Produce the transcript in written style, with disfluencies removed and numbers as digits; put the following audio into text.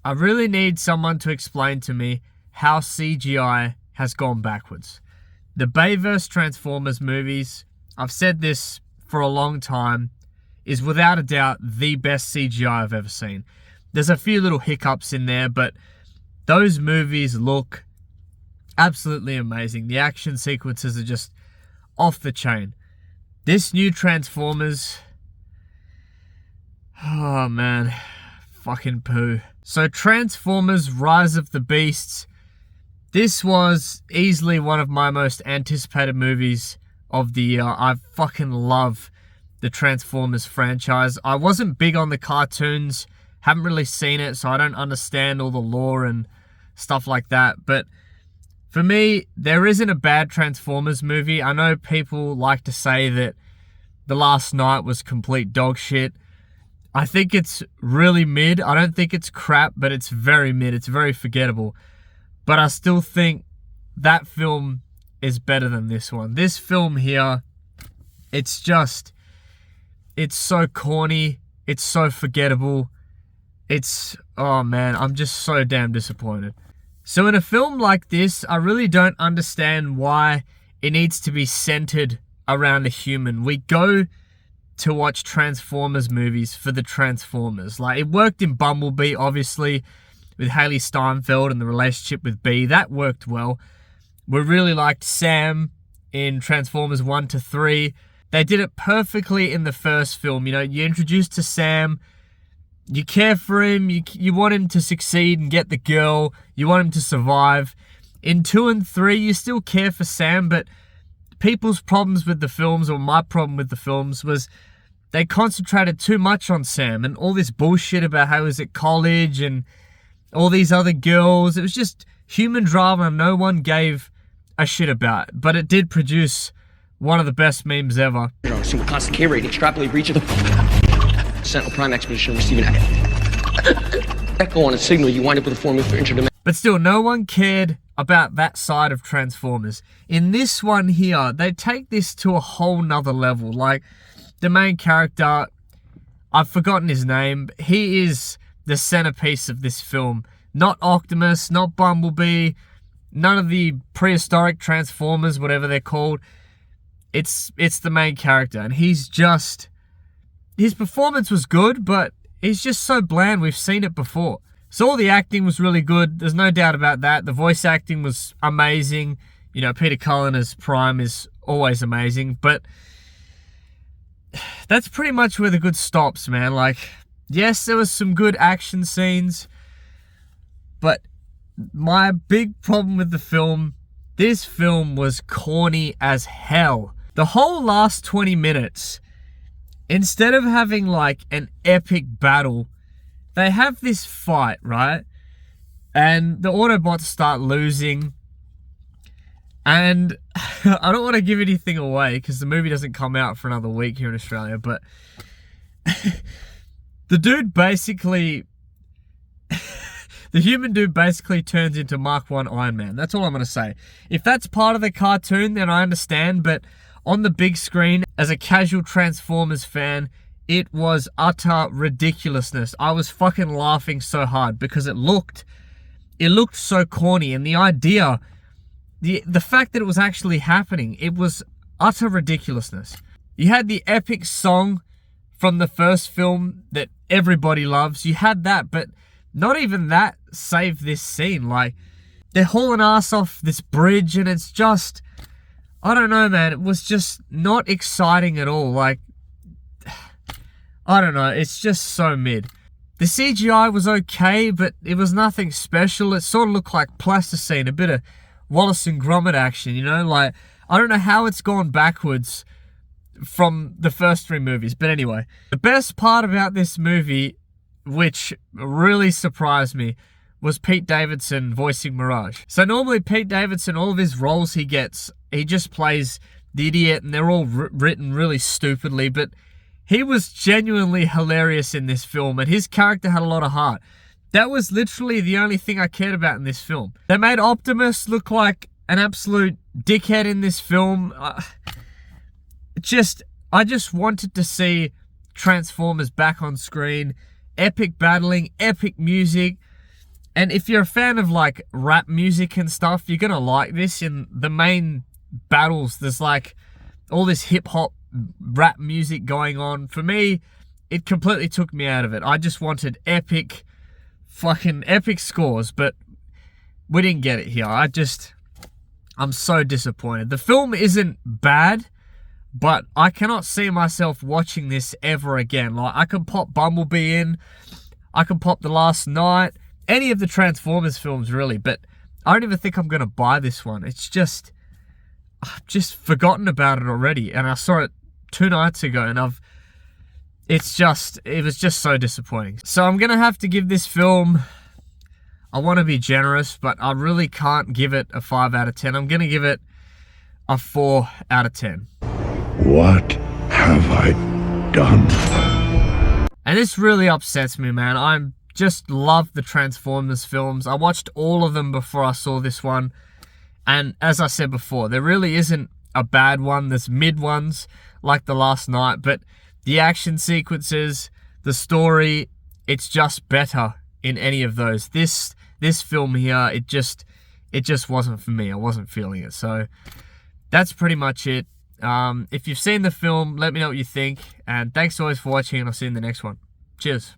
I really need someone to explain to me how CGI has gone backwards. The Bayverse Transformers movies, I've said this for a long time, is without a doubt the best CGI I've ever seen. There's a few little hiccups in there, but those movies look absolutely amazing. The action sequences are just off the chain. This new Transformers, oh man, fucking poo. So Transformers Rise of the Beasts, this was easily one of my most anticipated movies of the year. I fucking love the Transformers franchise. I wasn't big on the cartoons, haven't really seen it, so I don't understand all the lore and stuff like that. But for me, there isn't a bad Transformers movie. I know people like to say that The Last Knight was complete dog shit. I think it's really mid. I don't think it's crap, but it's very mid. It's very forgettable. But I still think that film is better than this one. This film here, it's so corny. It's so forgettable. Oh man, I'm just so damn disappointed. So in a film like this, I really don't understand why it needs to be centered around a human. We go to watch Transformers movies for the Transformers. Like, it worked in Bumblebee, obviously, with Haley Steinfeld and the relationship with Bee. That worked well. We really liked Sam in Transformers 1 to 3. They did it perfectly in the first film. You know, you're introduced to Sam, you care for him, you want him to succeed and get the girl, you want him to survive. In 2 and 3, you still care for Sam, but people's problems with the films, or my problem with the films, was they concentrated too much on Sam and all this bullshit about how he was at college and all these other girls. It was just human drama no one gave a shit about, but it did produce one of the best memes ever. Assume a constant K rating, extrapolate reach of the Sentinel Prime expedition, receiving echo on a signal, you wind up with a formula for interdimensional. But still, no one cared about that side of Transformers. In this one here, they take this to a whole nother level. Like, the main character, I've forgotten his name, but he is the centerpiece of this film. Not Optimus, not Bumblebee, none of the prehistoric Transformers, whatever they're called. It's the main character, and his performance was good, but he's just so bland. We've seen it before. So all the acting was really good. There's no doubt about that. The voice acting was amazing. You know, Peter Cullen as Prime is always amazing, but that's pretty much where the good stops, man. Like, yes, there was some good action scenes, but my big problem with the film, this film was corny as hell. The whole last 20 minutes, instead of having like an epic battle, they have this fight, right? And the Autobots start losing. And I don't want to give anything away because the movie doesn't come out for another week here in Australia, but the dude basically, the human dude basically turns into Mark 1 Iron Man. That's all I'm going to say. If that's part of the cartoon, then I understand, but on the big screen, as a casual Transformers fan, it was utter ridiculousness. I was fucking laughing so hard because it looked so corny, and the idea, the fact that it was actually happening, it was utter ridiculousness. You had the epic song from the first film that everybody loves. You had that, but not even that saved this scene. Like, they're hauling ass off this bridge, and it's just, I don't know, man. It was just not exciting at all. Like, I don't know. It's just so mid. The CGI was okay, but it was nothing special. It sort of looked like plasticine, a bit of Wallace and Gromit action, you know? Like, I don't know how it's gone backwards from the first 3 movies. But anyway, the best part about this movie, which really surprised me, was Pete Davidson voicing Mirage. So normally Pete Davidson, all of his roles he gets, he just plays the idiot, and they're all written really stupidly, but he was genuinely hilarious in this film, and his character had a lot of heart. That was literally the only thing I cared about in this film. They made Optimus look like an absolute dickhead in this film. I just wanted to see Transformers back on screen. Epic battling, epic music. And if you're a fan of like rap music and stuff, you're gonna like this. In the main battles, there's like all this hip hop rap music going on. For me, it completely took me out of it. I just wanted fucking epic scores, but we didn't get it here. I'm so disappointed. The film isn't bad, but I cannot see myself watching this ever again. Like, I can pop Bumblebee in, I can pop The Last Knight, any of the Transformers films really, but I don't even think I'm going to buy this one. It's just, I've just forgotten about it already, and I saw it 2 nights ago, and it was just so disappointing. So I'm going to have to give this film, I want to be generous, but I really can't give it a 5 out of 10. I'm going to give it a 4 out of 10. What have I done? And this really upsets me, man. I just love the Transformers films. I watched all of them before I saw this one. And as I said before, there really isn't a bad one. There's mid ones, like The Last Knight. But the action sequences, the story, it's just better in any of those. This film here, it just wasn't for me. I wasn't feeling it. So that's pretty much it. If you've seen the film, let me know what you think. And thanks always for watching, and I'll see you in the next one. Cheers.